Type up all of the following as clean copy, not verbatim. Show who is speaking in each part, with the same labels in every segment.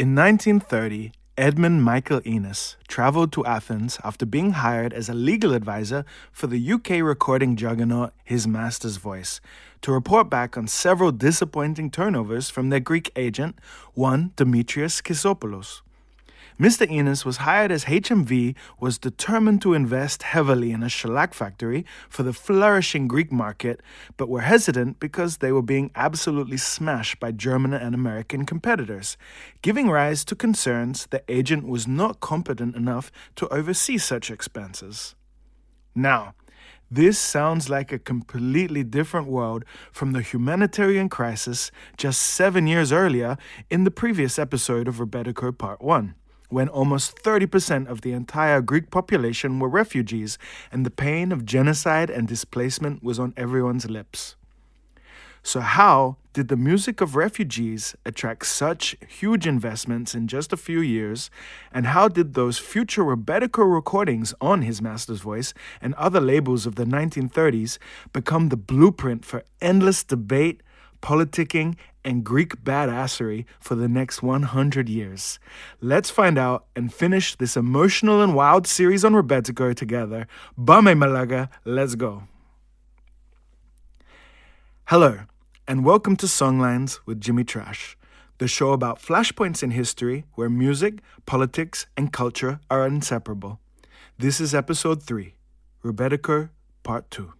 Speaker 1: In 1930, Edmund Michael Enos traveled to Athens after being hired as a legal advisor for the UK recording juggernaut His Master's Voice to report back on several disappointing turnovers from their Greek agent, one Demetrius Chrysopoulos. Mr. Enos was hired as HMV was determined to invest heavily in a shellac factory for the flourishing Greek market, but were hesitant because they were being absolutely smashed by German and American competitors, giving rise to concerns the agent was not competent enough to oversee such expenses. Now, this sounds like a completely different world from the humanitarian crisis just 7 years earlier in the previous episode of Rebetiko Part 1. When almost 30% of the entire Greek population were refugees and the pain of genocide and displacement was on everyone's lips. So how did the music of refugees attract such huge investments in just a few years, and how did those future Rebetiko recordings on His Master's Voice and other labels of the 1930s become the blueprint for endless debate, politicking, and Greek badassery for the next 100 years? Let's find out and finish this emotional and wild series on Rebetiko together. Bame Malaga, let's go. Hello, and welcome to Songlines with Jimmy Trash, the show about flashpoints in history where music, politics, and culture are inseparable. This is episode 3, Rebetiko Part 2.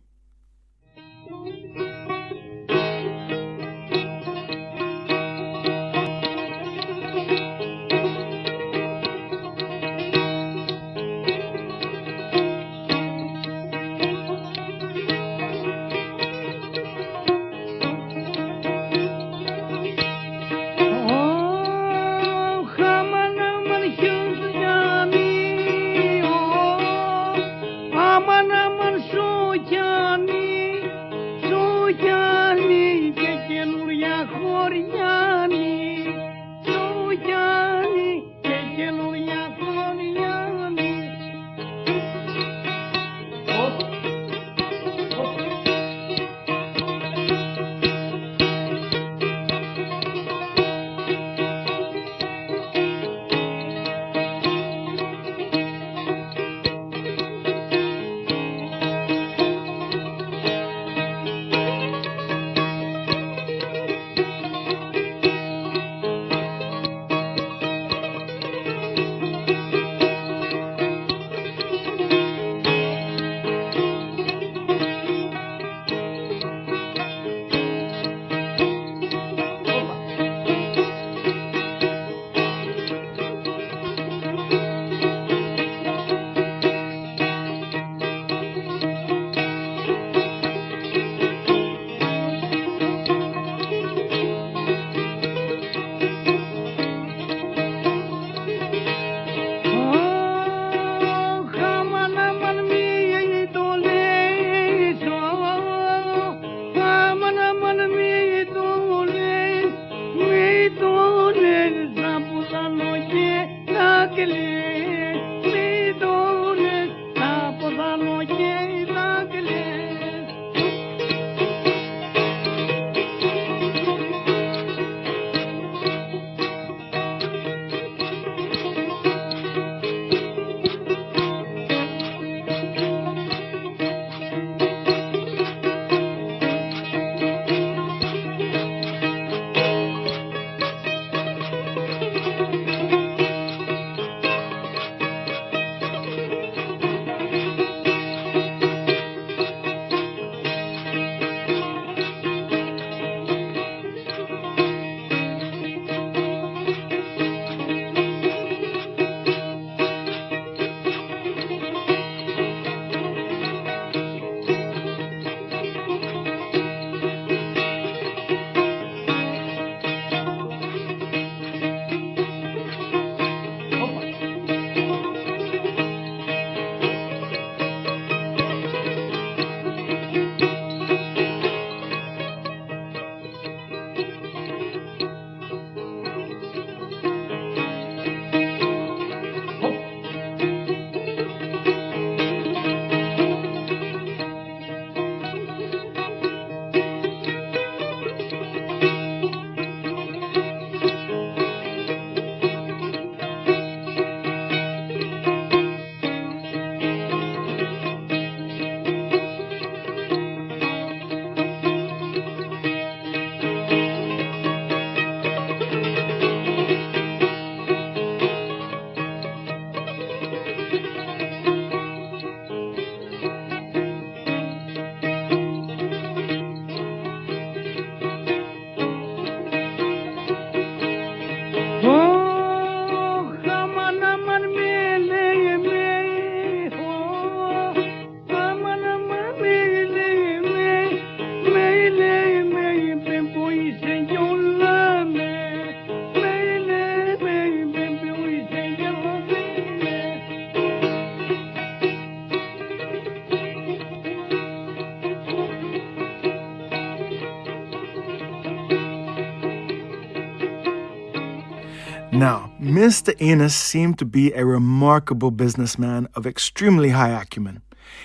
Speaker 1: Now, Mr. Enos seemed to be a remarkable businessman of extremely high acumen.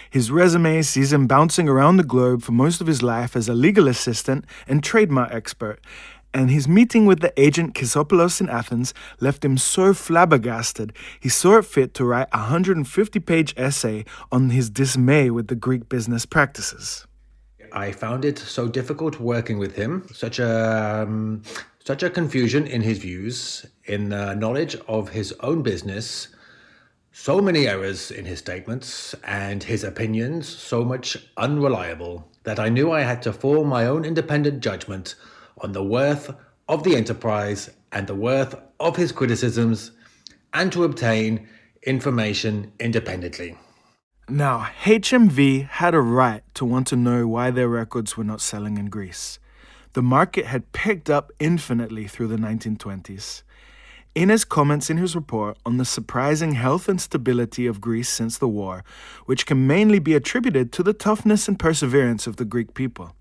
Speaker 1: His resume sees him bouncing around the globe for most of his life as a legal assistant and trademark expert, and his meeting with the agent Chrysopoulos in Athens left him so flabbergasted he saw it fit to write a 150-page essay on his dismay with the Greek business practices.
Speaker 2: I found it so difficult working with him, such a confusion in his views, in the knowledge of his own business, so many errors in his statements, and his opinions so much unreliable, that I knew I had to form my own independent judgment on the worth of the enterprise and the worth of his criticisms, and to obtain information independently.
Speaker 1: Now, HMV had a right to want to know why their records were not selling in Greece. The market had picked up infinitely through the 1920s. Enos comments in his report on the surprising health and stability of Greece since the war, which can mainly be attributed to the toughness and perseverance of the Greek people.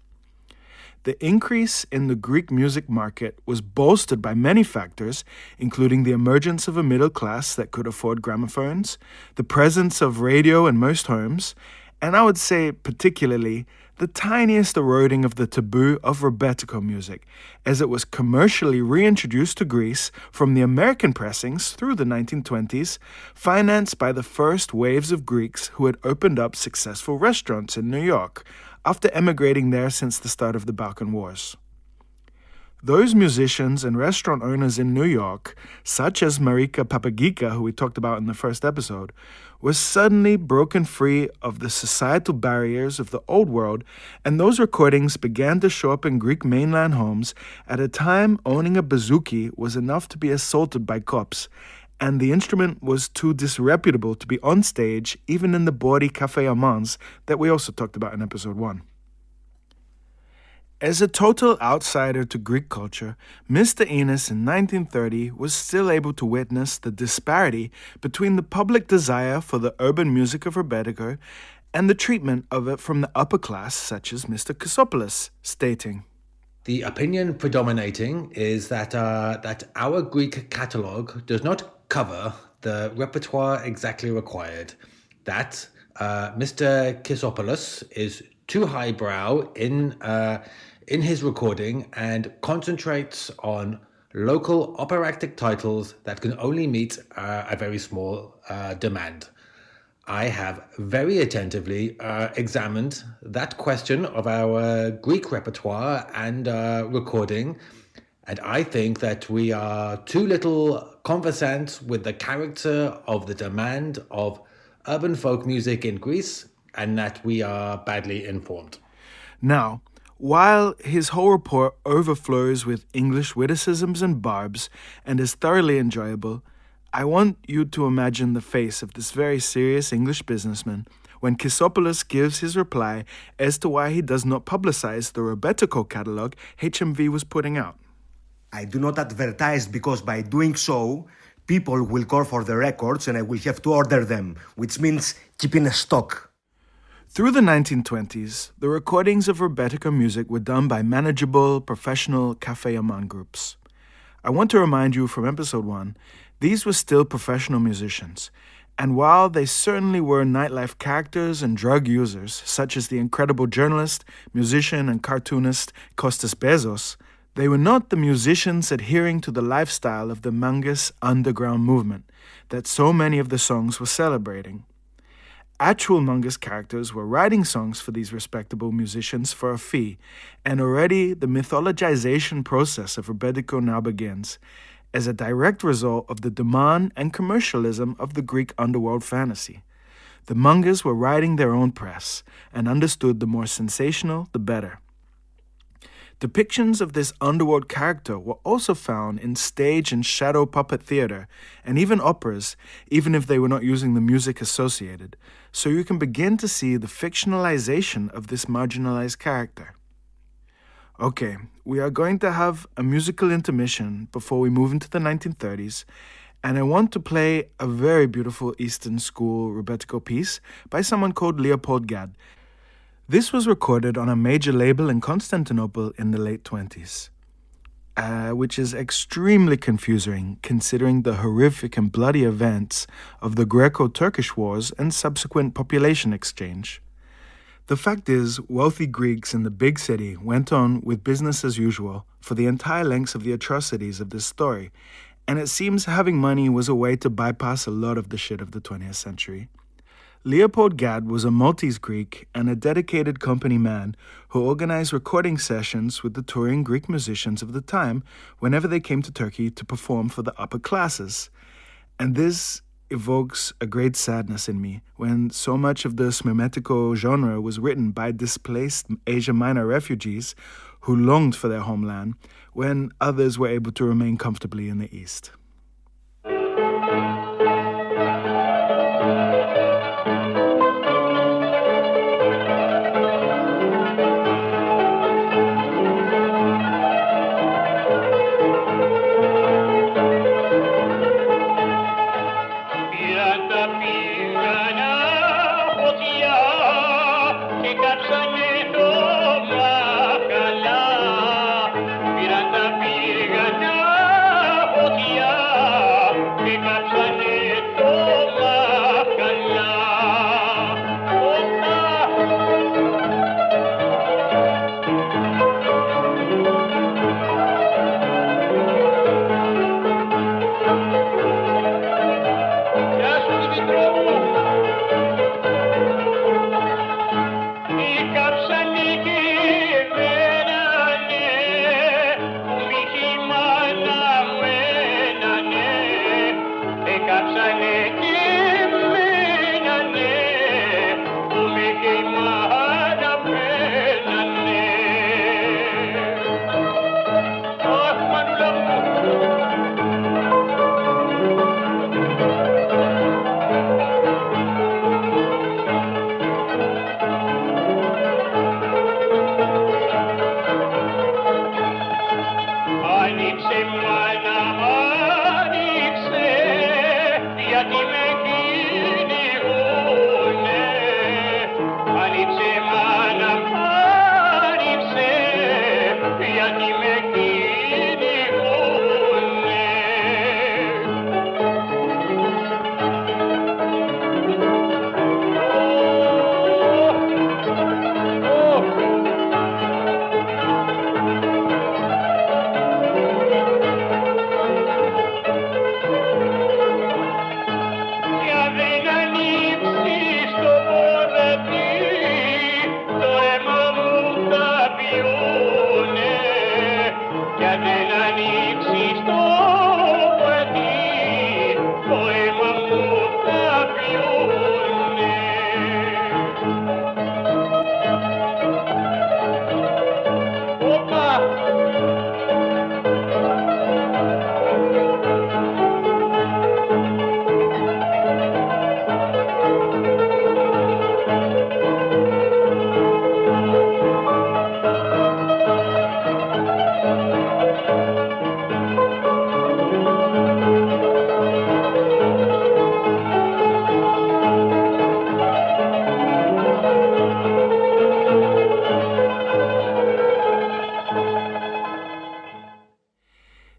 Speaker 1: The increase in the Greek music market was bolstered by many factors, including the emergence of a middle class that could afford gramophones, the presence of radio in most homes, and I would say particularly the tiniest eroding of the taboo of Rebetiko music, as it was commercially reintroduced to Greece from the American pressings through the 1920s, financed by the first waves of Greeks who had opened up successful restaurants in New York, after emigrating there since the start of the Balkan Wars. Those musicians and restaurant owners in New York, such as Marika Papagika, who we talked about in the first episode, were suddenly broken free of the societal barriers of the old world, and those recordings began to show up in Greek mainland homes at a time owning a bouzouki was enough to be assaulted by cops, and the instrument was too disreputable to be on stage, even in the bawdy Café Amans that we also talked about in episode 1. As a total outsider to Greek culture, Mr. Enos in 1930 was still able to witness the disparity between the public desire for the urban music of Rebetiko and the treatment of it from the upper class, such as Mr. Chrysopoulos, stating,
Speaker 2: The opinion predominating is that our Greek catalogue does not cover the repertoire exactly required, that Mr. Chrysopoulos is too highbrow in his recording and concentrates on local operatic titles that can only meet a very small demand. I have very attentively examined that question of our Greek repertoire and recording, and I think that we are too little conversant with the character of the demand of urban folk music in Greece, and that we are badly informed.
Speaker 1: Now, while his whole report overflows with English witticisms and barbs and is thoroughly enjoyable, I want you to imagine the face of this very serious English businessman when Chrysopoulos gives his reply as to why he does not publicize the Rebetiko catalog HMV was putting out.
Speaker 3: I do not advertise because by doing so, people will call for the records and I will have to order them, which means keeping a stock.
Speaker 1: Through the 1920s, the recordings of Rebetiko music were done by manageable, professional Café Aman groups. I want to remind you from episode 1, these were still professional musicians, and while they certainly were nightlife characters and drug users, such as the incredible journalist, musician, and cartoonist Kostas Bezos, they were not the musicians adhering to the lifestyle of the Mangas underground movement that so many of the songs were celebrating. Actual Mangas characters were writing songs for these respectable musicians for a fee, and already the mythologization process of Rebetiko now begins, as a direct result of the demand and commercialism of the Greek underworld fantasy. The Mangas were writing their own press, and understood the more sensational, the better. Depictions of this underworld character were also found in stage and shadow puppet theater, and even operas, even if they were not using the music associated, so you can begin to see the fictionalization of this marginalized character. Okay, we are going to have a musical intermission before we move into the 1930s, and I want to play a very beautiful Eastern School Rebetiko piece by someone called Leopold Gad. This was recorded on a major label in Constantinople in the late 20s. which is extremely confusing considering the horrific and bloody events of the Greco-Turkish wars and subsequent population exchange. The fact is, wealthy Greeks in the big city went on with business as usual for the entire length of the atrocities of this story, and it seems having money was a way to bypass a lot of the shit of the 20th century. Leopold Gad was a Maltese Greek and a dedicated company man who organized recording sessions with the touring Greek musicians of the time whenever they came to Turkey to perform for the upper classes. And this evokes a great sadness in me when so much of the Rebetiko genre was written by displaced Asia Minor refugees who longed for their homeland when others were able to remain comfortably in the East.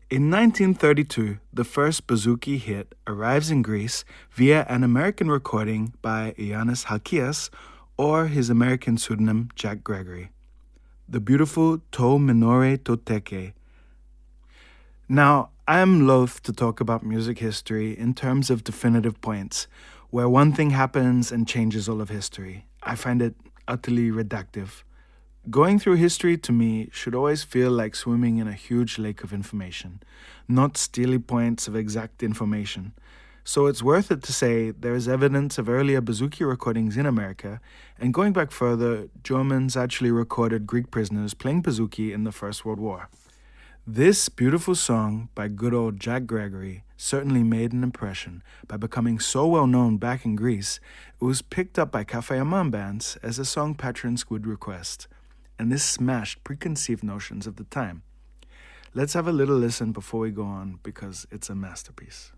Speaker 1: In 1932, the first bouzouki hit arrives in Greece via an American recording by Ioannis Halkias or his American pseudonym Jack Gregory. The beautiful To Minore To Teke. Now, I am loath to talk about music history in terms of definitive points, where one thing happens and changes all of history. I find it utterly reductive. Going through history to me should always feel like swimming in a huge lake of information, not steely points of exact information. So it's worth it to say there is evidence of earlier bouzouki recordings in America, and going back further, Germans actually recorded Greek prisoners playing bouzouki in the First World War. This beautiful song by good old Jack Gregory certainly made an impression by becoming so well known back in Greece, it was picked up by Cafe Aman bands as a song patrons would request. And this smashed preconceived notions of the time. Let's have a little listen before we go on, because it's a masterpiece.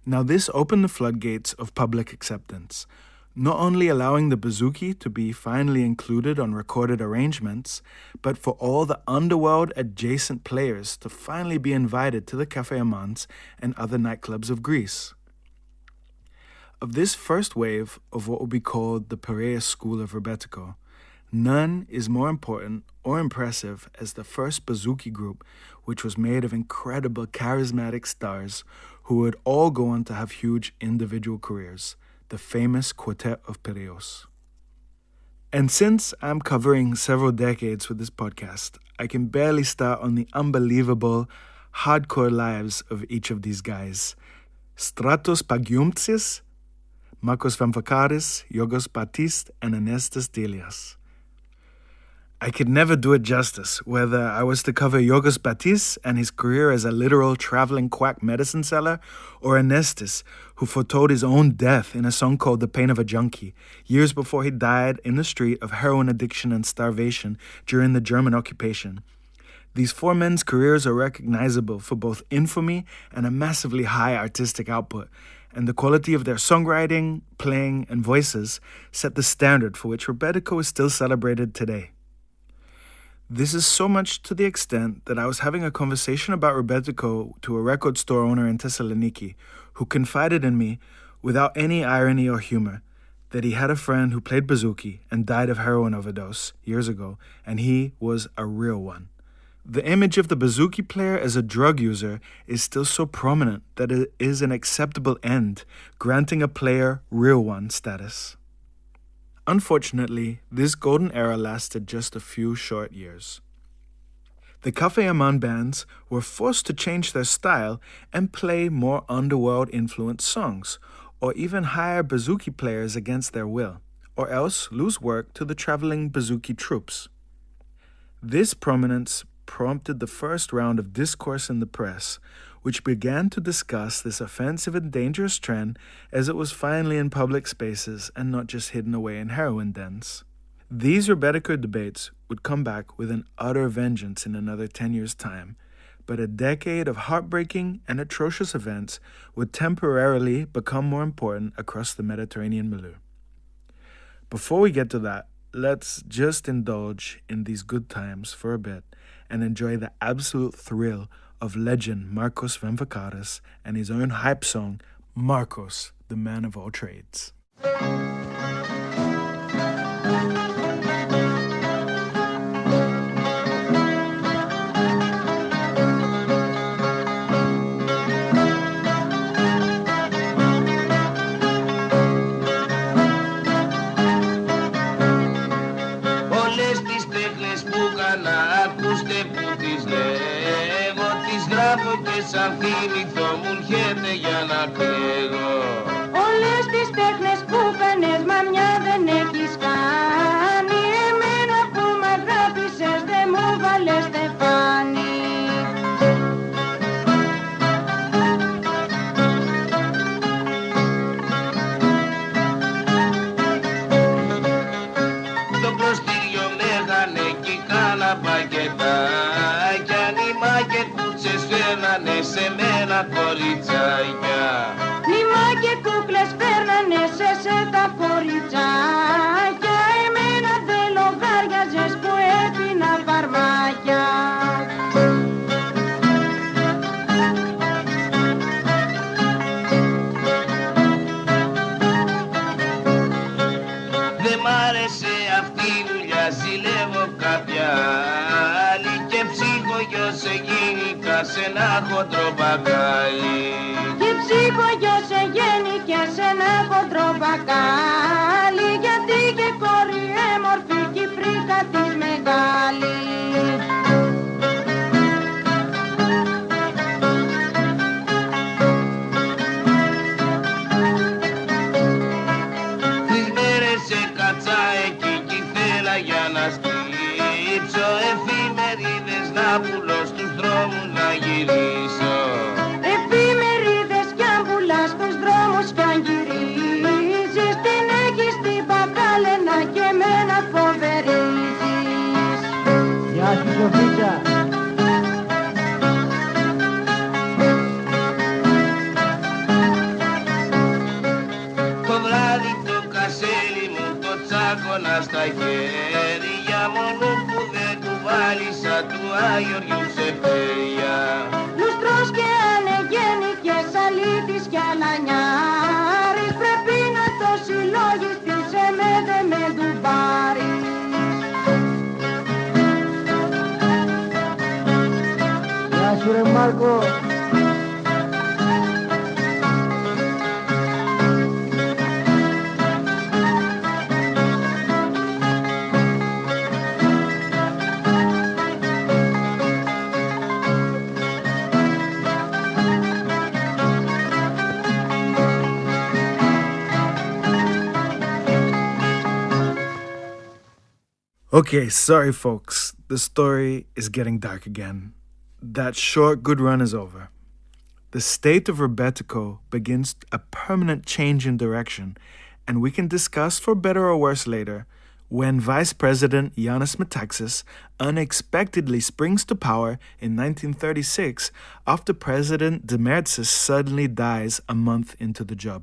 Speaker 1: Now this opened the floodgates of public acceptance, not only allowing the bouzouki to be finally included on recorded arrangements, but for all the underworld adjacent players to finally be invited to the Café Amans and other nightclubs of Greece. Of this first wave of what will be called the Piraeus School of Rebetiko, none is more important or impressive as the first bouzouki group, which was made of incredible charismatic stars who would all go on to have huge individual careers, the famous Quartet of Piraeus. And since I'm covering several decades with this podcast, I can barely start on the unbelievable, hardcore lives of each of these guys. Stratos Pagiumtsis, Marcos Vamvakaris, Yorgos Batist, and Anestis Delias. I could never do it justice, whether I was to cover Yorgos Batist and his career as a literal traveling quack medicine seller, or Anestis, who foretold his own death in a song called The Pain of a Junkie, years before he died in the street of heroin addiction and starvation during the German occupation. These four men's careers are recognizable for both infamy and a massively high artistic output, and the quality of their songwriting, playing, and voices set the standard for which Rebetiko is still celebrated today. This is so much to the extent that I was having a conversation about Rebetiko to a record store owner in Thessaloniki who confided in me, without any irony or humor, that he had a friend who played bouzouki and died of heroin overdose years ago, and he was a real one. The image of the bouzouki player as a drug user is still so prominent that it is an acceptable end, granting a player real one status. Unfortunately, this golden era lasted just a few short years. The Café Aman bands were forced to change their style and play more underworld-influenced songs, or even hire bouzouki players against their will, or else lose work to the traveling bouzouki troops. This prominence prompted the first round of discourse in the press, which began to discuss this offensive and dangerous trend as it was finally in public spaces and not just hidden away in heroin dens. These Rebetiko debates would come back with an utter vengeance in another 10 years' time, but a decade of heartbreaking and atrocious events would temporarily become more important across the Mediterranean milieu. Before we get to that, let's just indulge in these good times for a bit and enjoy the absolute thrill of legend Marcos Vamvakaris and his own hype song, Marcos, the Man of All Trades.
Speaker 4: Όλες τις τέχνες που έκανα, ακούστε που τις λέγω, τις γράφω και σαν θυμηθώ μου έρχεται για να κλαίγω.
Speaker 5: Όλες τις τέχνες που κάνες, μα μια δεν έχεις κάνει. Εμένα που μ' αγάπησες, δεν μου βάλες στεφάνι.
Speaker 4: Το προστήριο φέρνανε σε μένα κοριτσάκια.
Speaker 5: Νήμα και κούκλες φέρνανε σε τα κοριτσάκια. Εμένα δεν λογάριαζες που έπινα φαρμάκια.
Speaker 4: Δεν μ' άρεσε αυτή η δουλειά, ζηλεύω κάποια άλλη και ψυχογιός εγίνηκα σε ένα χοντρό μπακάλι.
Speaker 5: Και ψυχογιός εγέννηκε σε ένα χοντρό μπακάλι. Γιατί και κόρη έμορφη κι η φρύκα της μεγάλη.
Speaker 4: Τρεις μέρες έκατσα εκεί κι ήθελα για να στρίψω εφημερίδες να πουλώ στους δρόμους να γυρίσω.
Speaker 5: Εφημερίδες κι αν πουλάς στους δρόμους κι αν γυρίζεις, την έχεις την παπάλαινα και εμένα φοβερίζεις.
Speaker 6: Γεια σου Σοφίτσα.
Speaker 4: Το βράδυ το κασέλι μου το τσάκωνα στα χέρια, μόνο που δεν κουβάλισα του Άγιοριου σε φέρια.
Speaker 5: Λουστρός και ανεγέννηκες, αλήτης κι αλανιάρης, πρέπει να το συλλογιστείς, εμέ με ντουμπάρεις.
Speaker 6: Γεια σου ρε Μάρκο.
Speaker 1: Okay, sorry folks, the story is getting dark again. That short good run is over. The state of Rebetiko begins a permanent change in direction, and we can discuss for better or worse later when Vice President Yanis Metaxas unexpectedly springs to power in 1936 after President Demertzis suddenly dies a month into the job.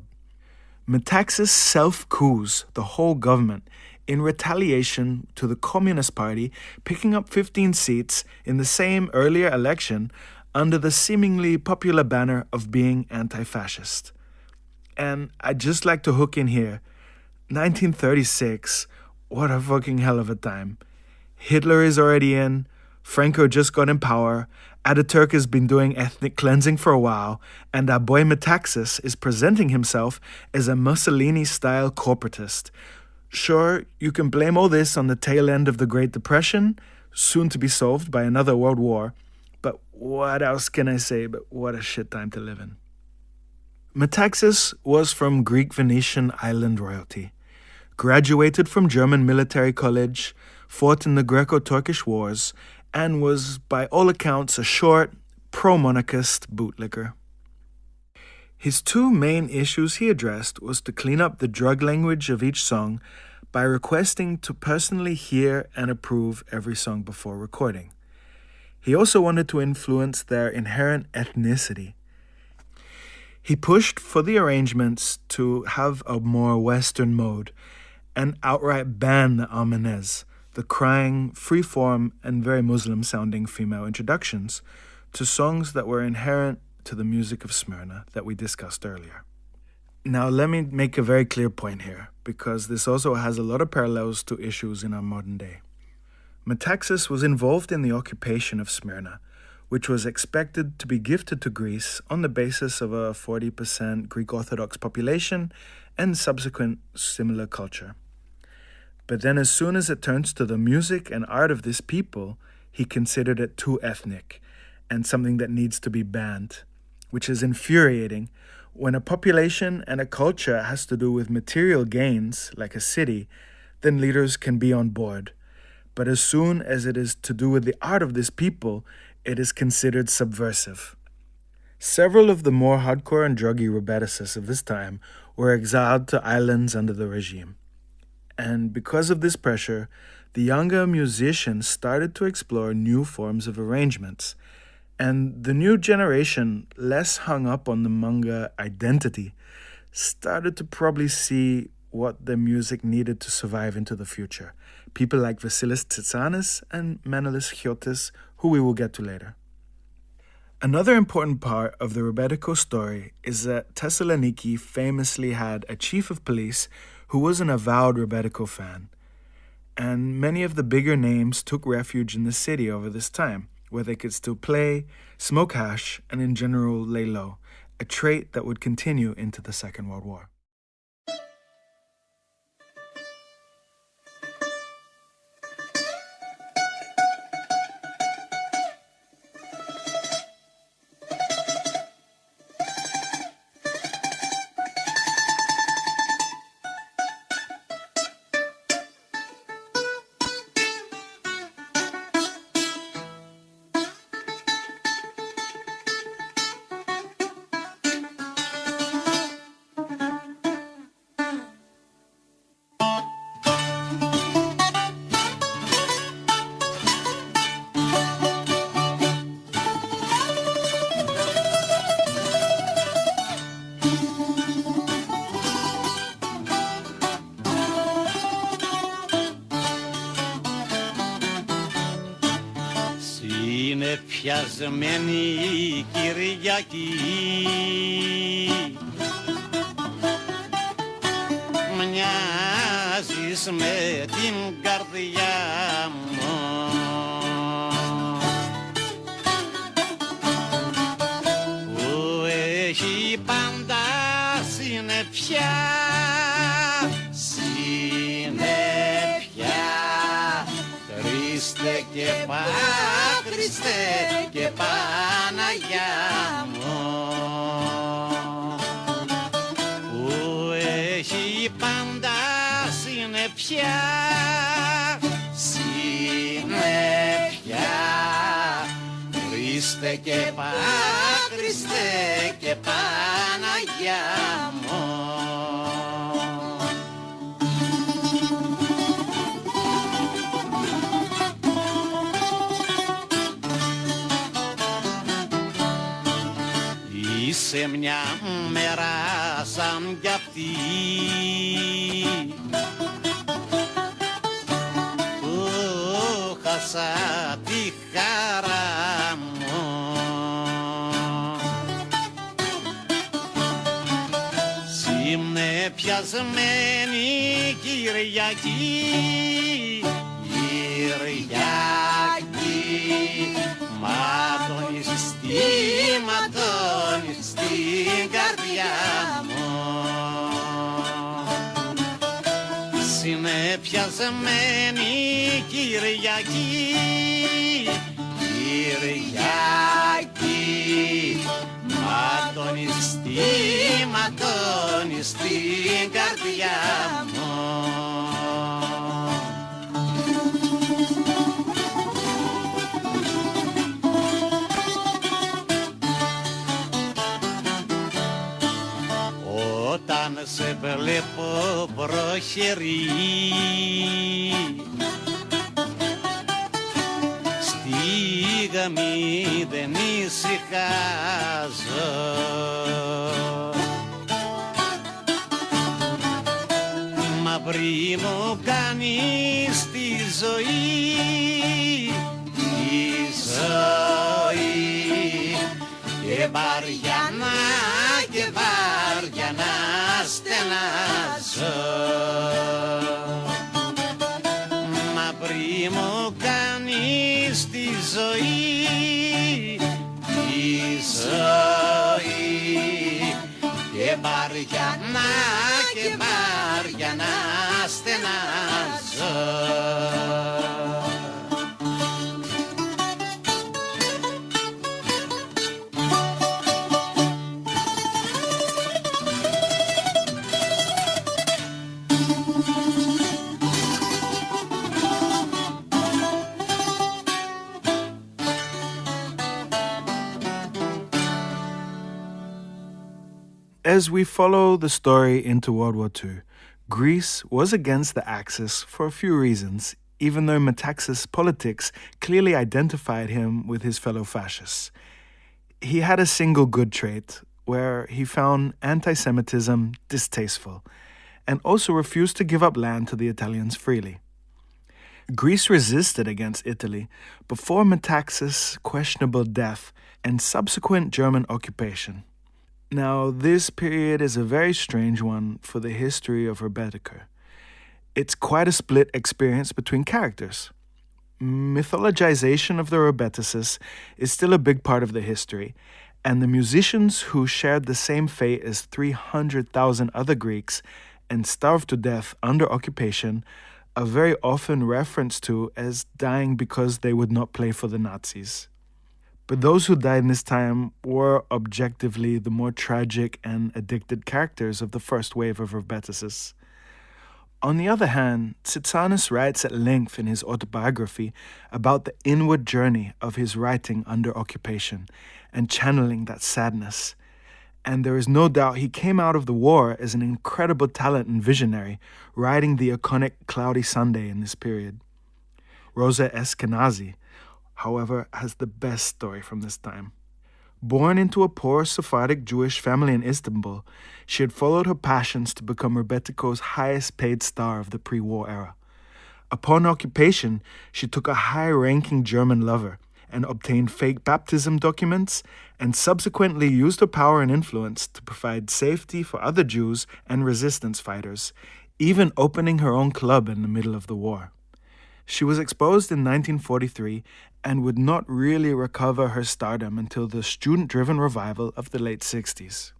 Speaker 1: Metaxas self-coups the whole government in retaliation to the Communist Party picking up 15 seats in the same earlier election under the seemingly popular banner of being anti-fascist. And I'd just like to hook in here, 1936, what a fucking hell of a time. Hitler is already in, Franco just got in power, Ataturk has been doing ethnic cleansing for a while, and our boy Metaxas is presenting himself as a Mussolini-style corporatist. Sure, you can blame all this on the tail end of the Great Depression, soon to be solved by another world war, but what else can I say but what a shit time to live in. Metaxas was from Greek Venetian island royalty, graduated from German military college, fought in the Greco-Turkish wars, and was by all accounts a short, pro-monarchist bootlicker. His two main issues he addressed was to clean up the drug language of each song by requesting to personally hear and approve every song before recording. He also wanted to influence their inherent ethnicity. He pushed for the arrangements to have a more Western mode and outright ban the Amenez, the crying, free-form, and very Muslim-sounding female introductions to songs that were inherent to the music of Smyrna that we discussed earlier. Now, let me make a very clear point here, because this also has a lot of parallels to issues in our modern day. Metaxas was involved in the occupation of Smyrna, which was expected to be gifted to Greece on the basis of a 40% Greek Orthodox population and subsequent similar culture. But then as soon as it turns to the music and art of this people, he considered it too ethnic and something that needs to be banned, which is infuriating when a population and a culture has to do with material gains, like a city, then leaders can be on board. But as soon as it is to do with the art of this people, it is considered subversive. Several of the more hardcore and druggy Rebetisists of this time were exiled to islands under the regime. And because of this pressure, the younger musicians started to explore new forms of arrangements, And the new generation, less hung up on the manga identity, started to probably see what their music needed to survive into the future. People like Vasilis Tsitsanis and Manolis Chiotis, who we will get to later. Another important part of the Rebetiko story is that Thessaloniki famously had a chief of police who was an avowed Rebetiko fan. And many of the bigger names took refuge in the city over this time, where they could still play, smoke hash, and in general lay low, a trait that would continue into the Second World War.
Speaker 7: Πιασμένη Κυριακή μοιάζεις με την καρδιά μου που έχει πάντα συννεφιά Χριστέ και Χριστέ και Παναγιά μου που έχει πάντα συννεφιά Χριστέ και Χριστέ και Παναγιά μου. Σε μια μέρα σαν κι αυτή που χάσα τη χαρά μου συννεφιασμένη Κυριακή ματώνεις στην καρδιά μου συννεφιασμένη Κυριακή ματώνεις στην καρδιά μου. Όταν σε βλέπω προχερή στη γραμμή δεν ησυχάζω μαύρη μου κάνεις τη ζωή και βαριά να στενάζω μαύρη μου κάνεις τη ζωή και βαριά να στενάζω.
Speaker 1: As we follow the story into World War II, Greece was against the Axis for a few reasons, even though Metaxas' politics clearly identified him with his fellow fascists. He had a single good trait, where he found anti-Semitism distasteful, and also refused to give up land to the Italians freely. Greece resisted against Italy before Metaxas' questionable death and subsequent German occupation. Now, this period is a very strange one for the history of Rebetiko. It's quite a split experience between characters. Mythologization of the Rebetisists is still a big part of the history, and the musicians who shared the same fate as 300,000 other Greeks and starved to death under occupation are very often referenced to as dying because they would not play for the Nazis. But those who died in this time were objectively the more tragic and addicted characters of the first wave of Rebetisists. On the other hand, Tsitsanis writes at length in his autobiography about the inward journey of his writing under occupation and channeling that sadness. And there is no doubt he came out of the war as an incredible talent and visionary, writing the iconic Cloudy Sunday in this period. Rosa Eskenazi, however, has the best story from this time. Born into a poor Sephardic Jewish family in Istanbul, she had followed her passions to become Rebetiko's highest paid star of the pre-war era. Upon occupation, she took a high-ranking German lover and obtained fake baptism documents, and subsequently used her power and influence to provide safety for other Jews and resistance fighters, even opening her own club in the middle of the war. She was exposed in 1943 and would not really recover her stardom until the student-driven revival of the late 60s.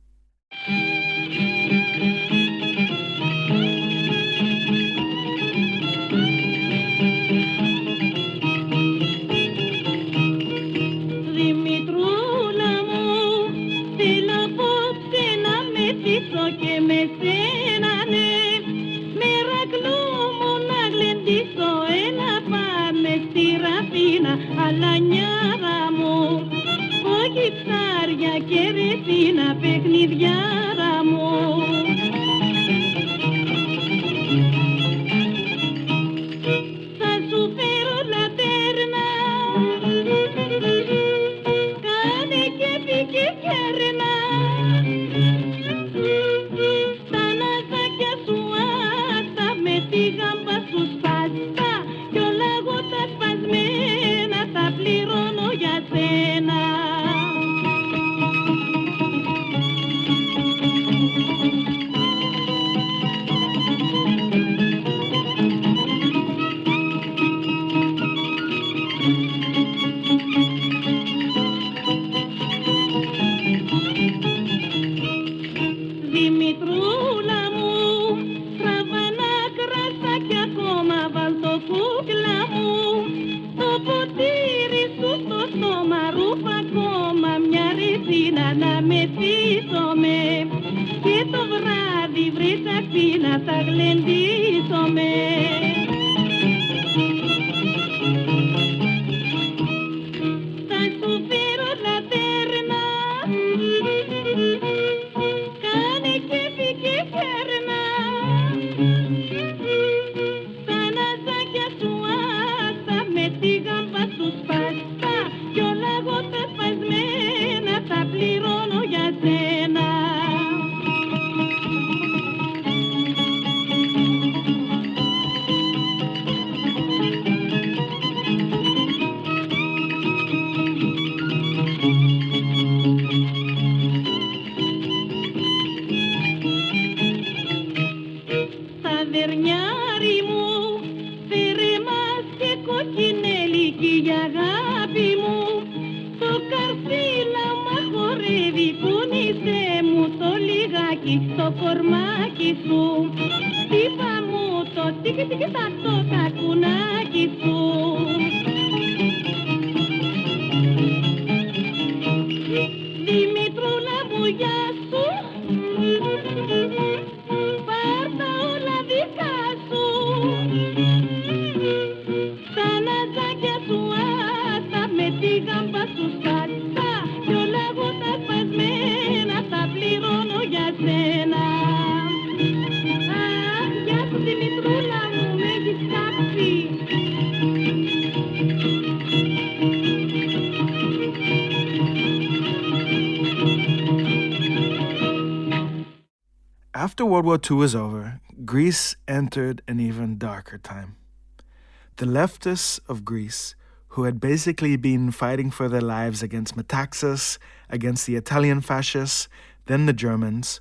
Speaker 5: Αλλά νιάρα μου, όχι ψάρια και ρετσίνα παιχνιδιάρα μου. Θα σου φέρω λατέρνα, κάνε κέφι και πιέρνα. Στα ναζάκια σου άστα, με τη γάμπα σου σπάστα, κι όλα εγώ τα σπασμένα τα πληρώνω για σένα. Δημητρούλα μου, τραβανά κράσα κι ακόμα βάλ το κούκλα μου. Το ποτήρι σου στο στόμα ρούφα ακόμα μια ρετσίνα να μεθύσομαι. Και το βράδυ βρες αξίνα θα γλεντήσομαι. Θα σου φέρω λατέρνα, κάνε κέφι και φέρνα. Στα ναζάκια σου άστα, με τη γάμπα σου σπάστα, κι όλα εγώ τα σπασμένα τα πληρώνω για σένα. Ταβερνιάρι μου, φέρε μας και κοκκινέλικη για αγάπη μου. Το καρφίλα μα χορεύει, πούνισε μου το λιγάκι στο κορμάκι σου. Τύπα μου το τίκι τίκι τακτό τα κουνάκι σου. Δημητρούλα μου, γεια σου. Πάρ' τα όλα δικά σου. Τα ναζάκια σου άστα, με τη γάμπα σου σκάτα, κι όλα εγώ τα σπασμένα τα πληρώνω για σένα. Αχ, γεια σου Δημητρούλα μου, με έχεις κάψει.
Speaker 1: After World War II was over, Greece entered an even darker time. The leftists of Greece, who had basically been fighting for their lives against Metaxas, against the Italian fascists, then the Germans,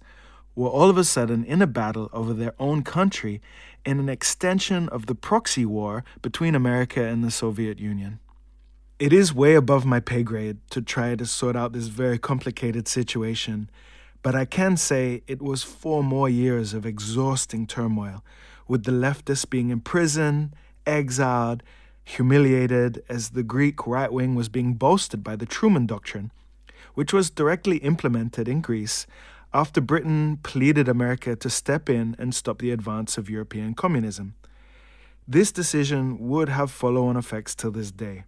Speaker 1: were all of a sudden in a battle over their own country in an extension of the proxy war between America and the Soviet Union. It is way above my pay grade to try to sort out this very complicated situation, but I can say it was 4 more years of exhausting turmoil, with the leftists being imprisoned, exiled, humiliated as the Greek right wing was being boasted by the Truman Doctrine, which was directly implemented in Greece after Britain pleaded America to step in and stop the advance of European communism. This decision would have follow-on effects till this day.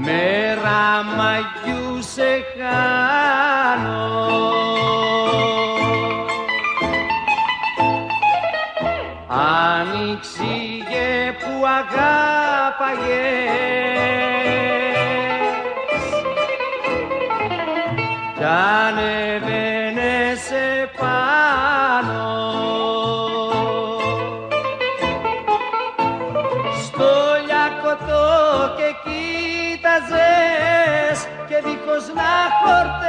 Speaker 4: Μέρα μαγιού σε χάνω, άνοιξηγε που αγάπαγες κι ανεβαίνες επάνω. Και κοίταζες και δίχως να χορταίνεις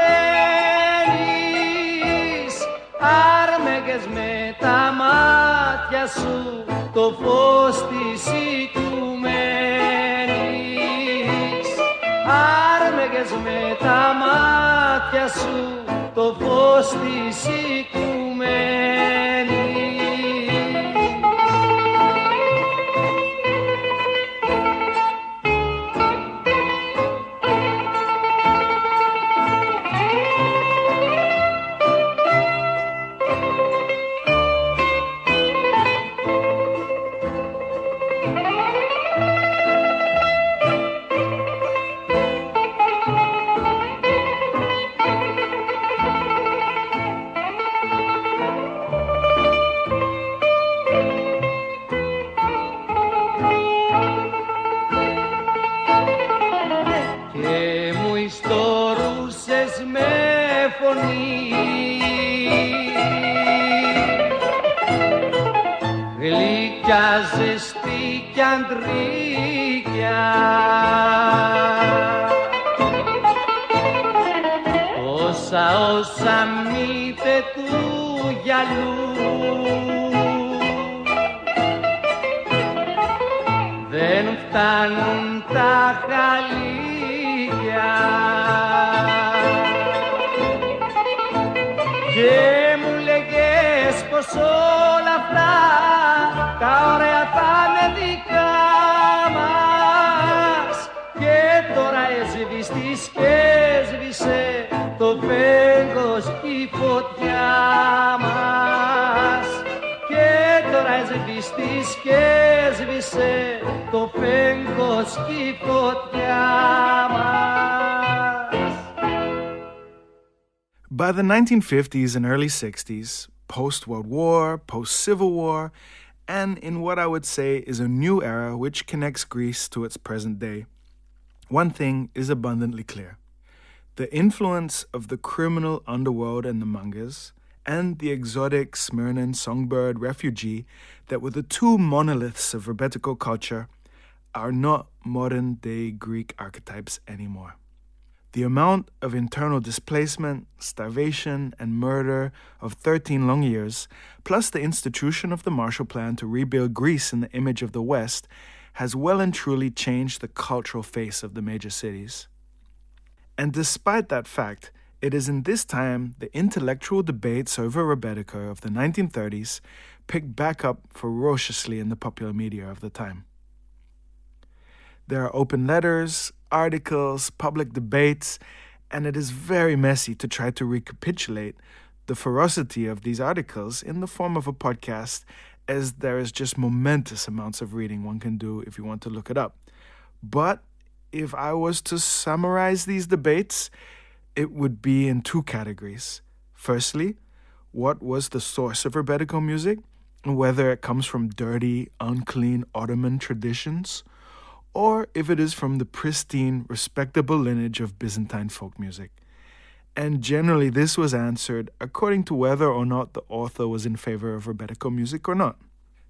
Speaker 4: άρμεγες με τα μάτια σου το φως της οικουμένης. Άρμεγες με τα μάτια σου το φως της οικουμένης. Γλυκιά, ζεστή κι αντρίκια, όσα μύθε του γυαλού δεν φτάνουν τα χαλίκια. Και μου λέγες πως όλα αυτά τα ωραία θα είναι δικά μας. Και τώρα έσβηστης και έσβησε το φέγγος και η φωτιά μας. Και τώρα έσβηστης και έσβησε το φέγγος και η φωτιά μας.
Speaker 1: By the 1950s and early 60s, post-World War, post-Civil War, and in what I would say is a new era which connects Greece to its present day, one thing is abundantly clear. The influence of the criminal underworld and the Mangas, and the exotic Smyrnan songbird refugee that were the two monoliths of Rebetiko culture, are not modern-day Greek archetypes anymore. The amount of internal displacement, starvation, and murder of 13 long years, plus the institution of the Marshall Plan to rebuild Greece in the image of the West, has well and truly changed the cultural face of the major cities. And despite that fact, It is in this time the intellectual debates over Rebetiko of the 1930s picked back up ferociously in the popular media of the time. There are open letters, articles, public debates, and it is very messy to try to recapitulate the ferocity of these articles in the form of a podcast, as there is just momentous amounts of reading one can do if you want to look it up. But if I was to summarize these debates, it would be in two categories. Firstly, what was the source of Rebetiko music, and whether it comes from dirty, unclean Ottoman traditions, or if it is from the pristine, respectable lineage of Byzantine folk music. And generally this was answered according to whether or not the author was in favor of Rebetiko music or not.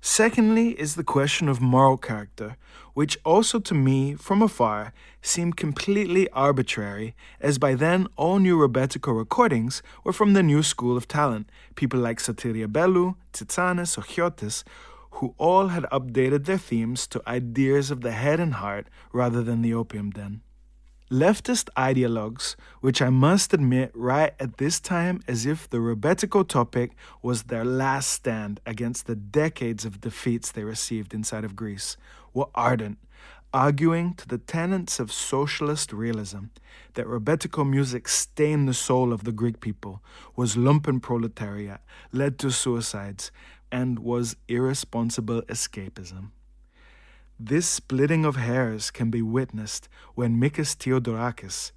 Speaker 1: Secondly is the question of moral character, which also to me, from afar, seemed completely arbitrary, as by then all new Rebetiko recordings were from the new school of talent, people like Sotiria Bellu, Tsitsanis, or Chiotis, who all had updated their themes to ideas of the head and heart rather than the opium den. Leftist ideologues, which I must admit write at this time as if the Rebetiko topic was their last stand against the decades of defeats they received inside of Greece, were ardent, arguing to the tenets of socialist realism that Rebetiko music stained the soul of the Greek people, was lumpen proletariat, led to suicides, and was irresponsible escapism. This splitting of hairs can be witnessed when Mikis Theodorakis,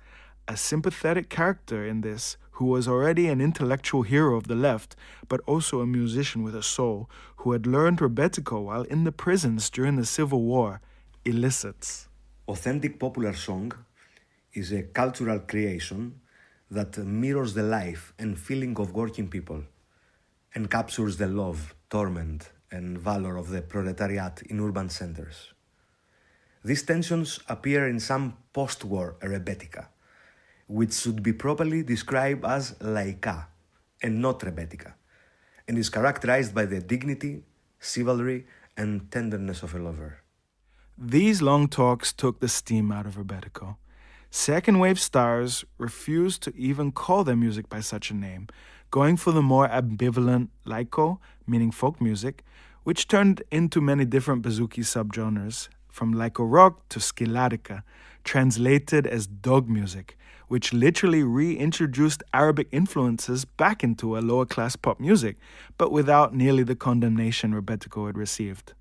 Speaker 1: a sympathetic character in this who was already an intellectual hero of the left, but also a musician with a soul, who had learned Rebetiko while in the prisons during the Civil War, elicits.
Speaker 3: Authentic popular song is a cultural creation that mirrors the life and feeling of working people and captures the love, torment, and valor of the proletariat in urban centers. These tensions appear in some post-war Rebetika, which should be properly described as laika and not Rebetika, and is characterized by the dignity, chivalry, and tenderness of a lover.
Speaker 1: These long talks took the steam out of Rebetiko. Second-wave stars refused to even call their music by such a name, going for the more ambivalent laiko, meaning folk music, which turned into many different bouzouki subgenres, from laiko rock to skiladika, translated as dog music, which literally reintroduced Arabic influences back into a lower-class pop music, but without nearly the condemnation Rebetiko had received.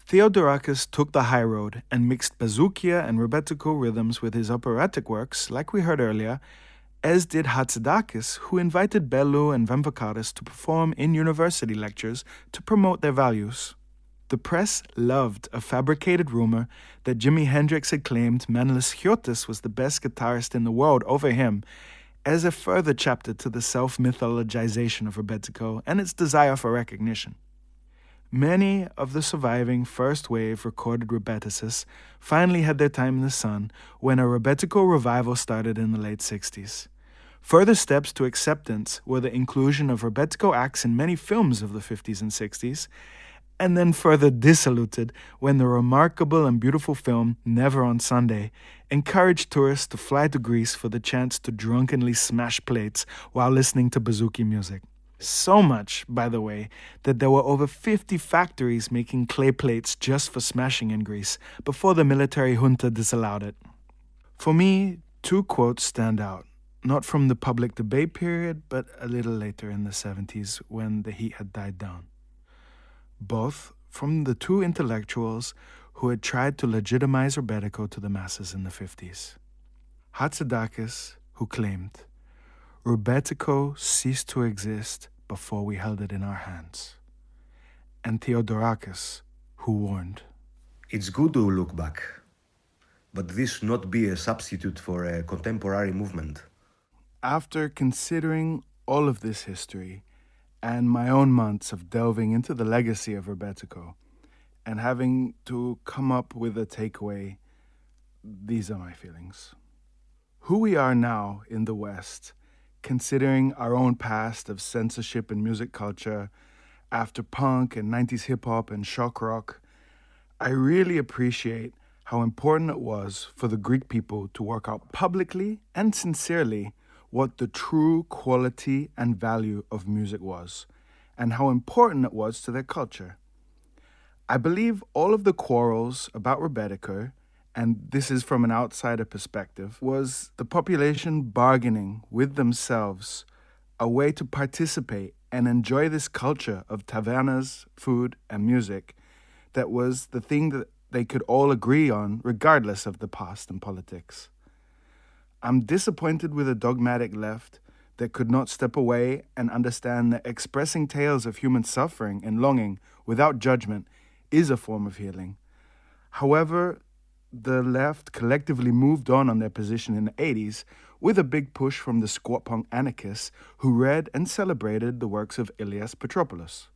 Speaker 1: Theodorakis took the high road and mixed bouzoukia and Rebetiko rhythms with his operatic works, like we heard earlier, as did Hatzidakis, who invited Bellu and Vamvakaris to perform in university lectures to promote their values. The press loved a fabricated rumor that Jimi Hendrix had claimed Manlis Chiotis was the best guitarist in the world over him, as a further chapter to the self-mythologization of Rebetiko and its desire for recognition. Many of the surviving first-wave recorded Rebetisists finally had their time in the sun when a Rebetiko revival started in the late 60s. Further steps to acceptance were the inclusion of Rebetiko acts in many films of the 50s and 60s, and then further disilluted when the remarkable and beautiful film Never on Sunday encouraged tourists to fly to Greece for the chance to drunkenly smash plates while listening to bouzouki music. So much, by the way, that there were over 50 factories making clay plates just for smashing in Greece before the military junta disallowed it. For me, two quotes stand out, not from the public debate period, but a little later in the 70s when the heat had died down. Both from the two intellectuals who had tried to legitimize Rebetiko to the masses in the 50s. Hatzidakis, who claimed, Rebetiko ceased to exist before we held it in our hands. And Theodorakis, who warned,
Speaker 3: It's good to look back, but this should not be a substitute for a contemporary movement.
Speaker 1: After considering all of this history and my own months of delving into the legacy of Rebetiko and having to come up with a takeaway, these are my feelings. Who we are now in the West, considering our own past of censorship and music culture, after punk and 90s hip-hop and shock rock, I really appreciate how important it was for the Greek people to work out publicly and sincerely what the true quality and value of music was, and how important it was to their culture. I believe all of the quarrels about Rebetiko, and this is from an outsider perspective, was the population bargaining with themselves a way to participate and enjoy this culture of tavernas, food, and music that was the thing that they could all agree on regardless of the past and politics. I'm disappointed with a dogmatic left that could not step away and understand that expressing tales of human suffering and longing without judgment is a form of healing. However, the left collectively moved on their position in the 80s with a big push from the squat punk anarchists who read and celebrated the works of Ilias Petropoulos.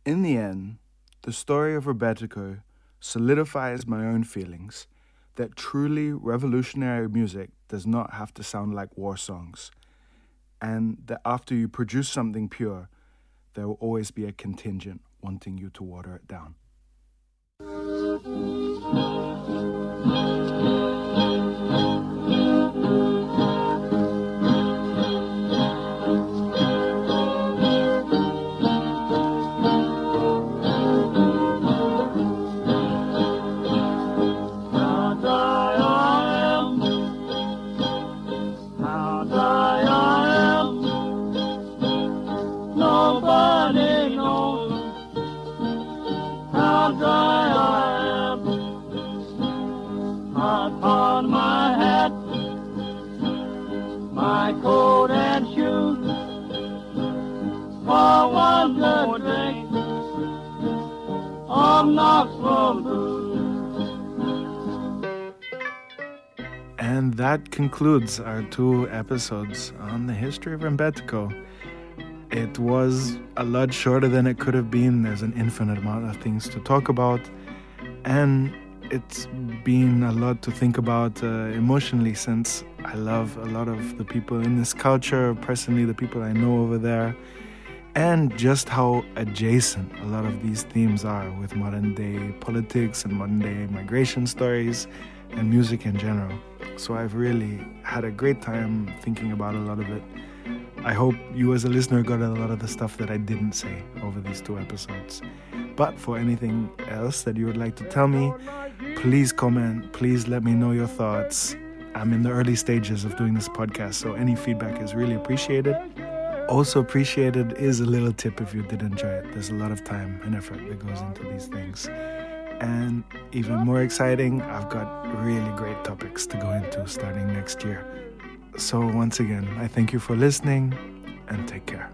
Speaker 1: In the end, the story of Rebetiko solidifies my own feelings that truly revolutionary music does not have to sound like war songs, and that after you produce something pure, there will always be a contingent wanting you to water it down. And that concludes our 2 episodes on the history of Rebetiko. It was a lot shorter than it could have been. There's an infinite amount of things to talk about, and it's been a lot to think about emotionally, since I love a lot of the people in this culture, personally the people I know over there, and just how adjacent a lot of these themes are with modern day politics and modern day migration stories and music in general. So I've really had a great time thinking about a lot of it. I hope you as a listener got a lot of the stuff that I didn't say over these 2 episodes. But for anything else that you would like to tell me, please comment, please let me know your thoughts. I'm in the early stages of doing this podcast, so any feedback is really appreciated. Also appreciated is a little tip if you did enjoy it. There's a lot of time and effort that goes into these things. And even more exciting, I've got really great topics to go into starting next year. So once again, I thank you for listening, and take care.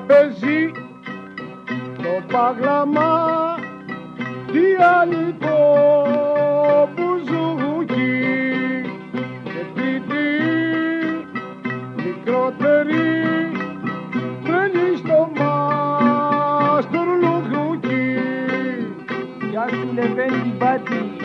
Speaker 8: παίζει το παγλαμά διαλυτό μπουζούκι και πίτι μικρότερη τρελή στο μάστορ λουκούκι.
Speaker 6: everybody.